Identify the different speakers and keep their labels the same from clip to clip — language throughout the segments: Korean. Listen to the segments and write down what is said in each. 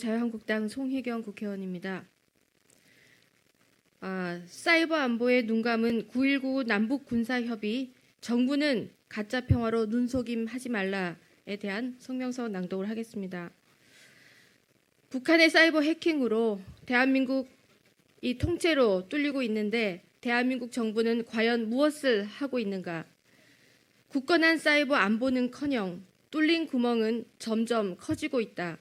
Speaker 1: 자유한국당 송혜경 국회의원입니다. 사이버 안보에 눈감은 9.19 남북 군사협의, 정부는 가짜 평화로 눈속임하지 말라에 대한 성명서 낭독을 하겠습니다. 북한의 사이버 해킹으로 대한민국이 통째로 뚫리고 있는데 대한민국 정부는 과연 무엇을 하고 있는가? 굳건한 사이버 안보는커녕 뚫린 구멍은 점점 커지고 있다.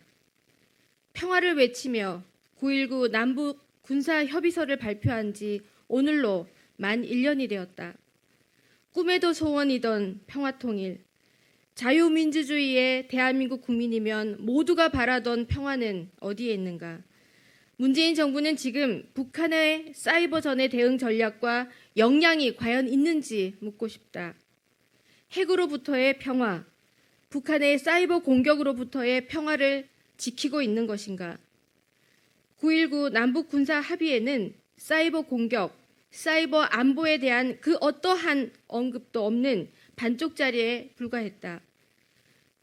Speaker 1: 평화를 외치며 9.19 남북 군사협의서를 발표한 지 오늘로 만 1년이 되었다. 꿈에도 소원이던 평화통일, 자유민주주의의 대한민국 국민이면 모두가 바라던 평화는 어디에 있는가? 문재인 정부는 지금 북한의 사이버전의 대응 전략과 역량이 과연 있는지 묻고 싶다. 핵으로부터의 평화, 북한의 사이버 공격으로부터의 평화를 지키고 있는 것인가? 9.19 남북 군사 합의에는 사이버 공격, 사이버 안보에 대한 그 어떠한 언급도 없는 반쪽짜리에 불과했다.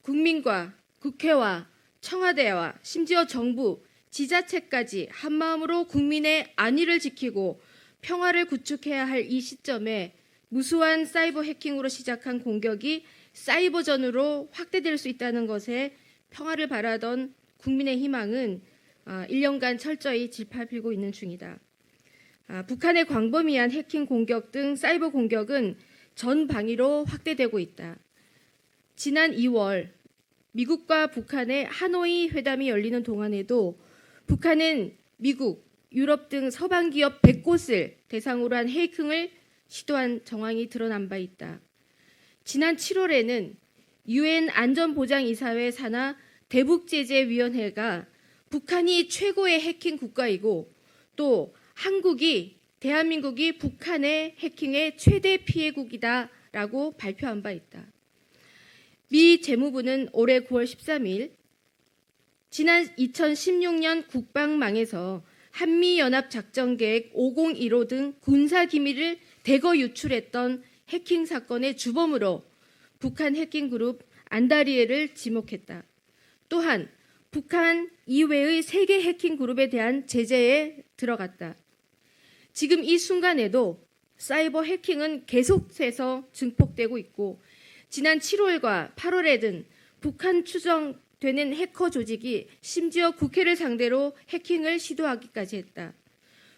Speaker 1: 국민과 국회와 청와대와 심지어 정부, 지자체까지 한마음으로 국민의 안위를 지키고 평화를 구축해야 할 이 시점에 무수한 사이버 해킹으로 시작한 공격이 사이버전으로 확대될 수 있다는 것에 평화를 바라던 국민의 희망은 1년간 철저히 짓밟히고 있는 중이다. 북한의 광범위한 해킹 공격 등 사이버 공격은 전 방위로 확대되고 있다. 지난 2월 미국과 북한의 하노이 회담이 열리는 동안에도 북한은 미국, 유럽 등 서방 기업 100곳을 대상으로 한 해킹을 시도한 정황이 드러난 바 있다. 지난 7월에는 UN 안전보장이사회 산하 대북제재위원회가 북한이 최고의 해킹 국가이고 또 대한민국이 북한의 해킹의 최대 피해국이다라고 발표한 바 있다. 미 재무부는 올해 9월 13일 지난 2016년 국방망에서 한미연합작전계획 5015 등 군사기밀을 대거 유출했던 해킹 사건의 주범으로 북한 해킹그룹 안다리에를 지목했다. 또한 북한 이외의 세계 해킹그룹에 대한 제재에 들어갔다. 지금 이 순간에도 사이버 해킹은 계속해서 증폭되고 있고 지난 7월과 8월에는 북한 추정되는 해커 조직이 심지어 국회를 상대로 해킹을 시도하기까지 했다.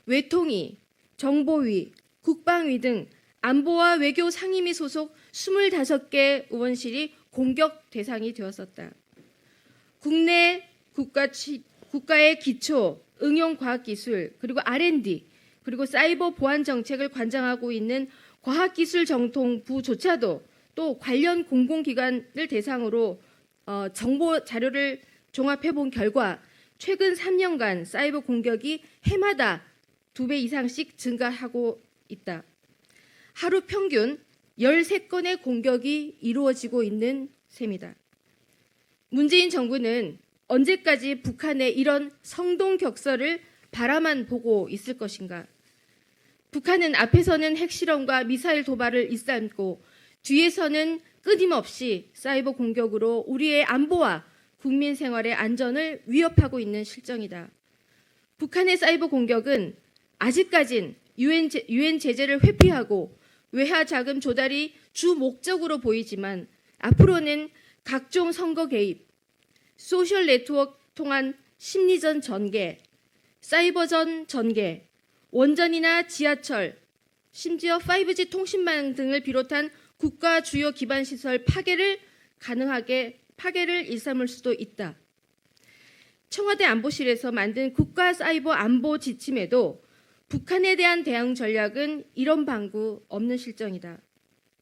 Speaker 1: 외통위, 정보위, 국방위 등 안보와 외교 상임위 소속 25개 의원실이 공격 대상이 되었었다. 국내 국가의 기초, 응용과학기술, 그리고 R&D, 그리고 사이버 보안 정책을 관장하고 있는 과학기술정통부조차도 또 관련 공공기관을 대상으로 정보 자료를 종합해 본 결과 최근 3년간 사이버 공격이 해마다 2배 이상씩 증가하고 있다. 하루 평균 13건의 공격이 이루어지고 있는 셈이다. 문재인 정부는 언제까지 북한의 이런 성동격설을 바라만 보고 있을 것인가? 북한은 앞에서는 핵실험과 미사일 도발을 일삼고 뒤에서는 끊임없이 사이버 공격으로 우리의 안보와 국민 생활의 안전을 위협하고 있는 실정이다. 북한의 사이버 공격은 아직까진 UN 제재를 회피하고 외화 자금 조달이 주 목적으로 보이지만 앞으로는 각종 선거 개입, 소셜 네트워크 통한 심리전 전개, 사이버전 전개, 원전이나 지하철, 심지어 5G 통신망 등을 비롯한 국가 주요 기반 시설 파괴를 일삼을 수도 있다. 청와대 안보실에서 만든 국가 사이버 안보 지침에도 북한에 대한 대응 전략은 이런 방구 없는 실정이다.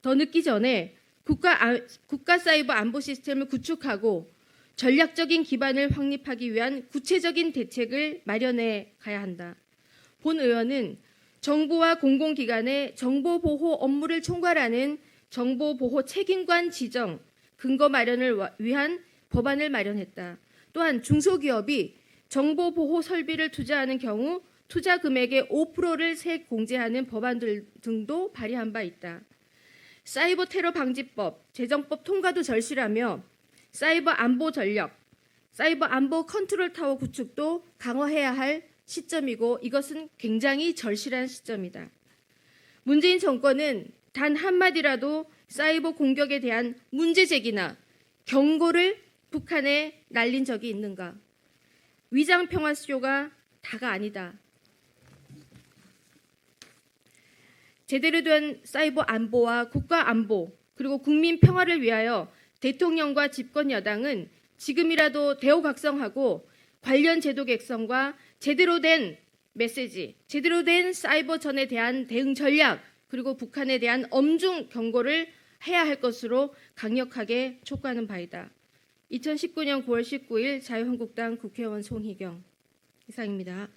Speaker 1: 더 늦기 전에 국가 사이버 안보 시스템을 구축하고 전략적인 기반을 확립하기 위한 구체적인 대책을 마련해 가야 한다. 본 의원은 정부와 공공기관의 정보보호 업무를 총괄하는 정보보호 책임관 지정, 근거 마련을 위한 법안을 마련했다. 또한 중소기업이 정보보호 설비를 투자하는 경우 투자 금액의 5%를 세액 공제하는 법안들 등도 발의한 바 있다. 사이버 테러 방지법, 재정법 통과도 절실하며 사이버 안보 전력, 사이버 안보 컨트롤 타워 구축도 강화해야 할 시점이고 이것은 굉장히 절실한 시점이다. 문재인 정권은 단 한마디라도 사이버 공격에 대한 문제 제기나 경고를 북한에 날린 적이 있는가? 위장 평화쇼가 다가 아니다. 제대로 된 사이버 안보와 국가 안보 그리고 국민 평화를 위하여 대통령과 집권 여당은 지금이라도 대우각성하고 관련 제도 개선과 제대로 된 메시지, 제대로 된 사이버 전에 대한 대응 전략 그리고 북한에 대한 엄중 경고를 해야 할 것으로 강력하게 촉구하는 바이다. 2019년 9월 19일 자유한국당 국회의원 송희경 이상입니다.